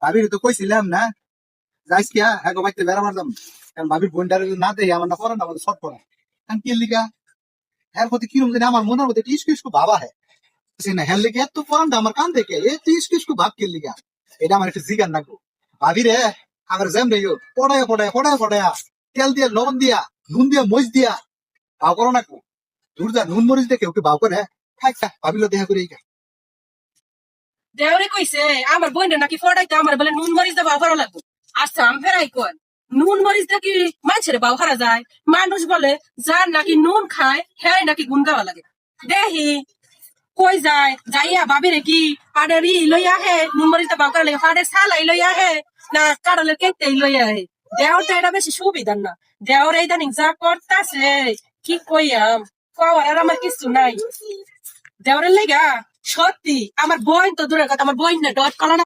ভাবির তো কইছিলাম না যাইস কিয়া হ্যাঁ বাইতে বেড়া মারতাম কারণ ভাবির বোনটার না দেই আমার না পড়া না আমাদের শর্ট পড়া কারণ কি লিগা হ্যার প্রতি কিরম জানি আমার মনের মধ্যে টিস কিসকু ভাবা হ্যাঁ না হ্যার লিগে এত পড়ানটা আমার কান থেকে এ টিস কিসকু ভাব কি লিগা এটা আমার একটু জিগান রাখবো ভাবি রে আমার জ্যাম রে পড়ায়া তেল দিয়া লবণ দিয়া নুন দিয়া মরিচ দিয়া ভাও করো না কো দূর যা নুন মরিচ দিয়ে কেউ কি ভাও করে খাই খা ভাবিলো দেখা করে দেওরে কইছে আমার বোনের নাকি ফড়াইতে আমার বলে নুন মরিচ দিয়ে বাউ করা লাগবে। আচ্ছা আমি ফেরাই কই নুন মরিচ দিয়ে কি মানুষের বাউ করা যায়? মানুষ বলে যার নাকি নুন খায় হ্যাঁ নাকি গুণ গাওয়া লাগে। দেহি কই যায় যাইয়া ভাবিরে কি পাড়ের লইয়া হে নুন মরিচ দিয়ে বাউ করা লাগে, পাড়ের সালাই লইয়া হে না কাড়ালের কেকতেই লইয়া হে। দেওর তো এটা বেশি সুবিধার না। দেওর এই দানিং যা করতাছে কি কইয়াম কওয়ার আর আমার কিছু নাই। দেওরের লেগা সত্যি আমার বোন তো দূরের কথা, আমার বোন না ডট কলা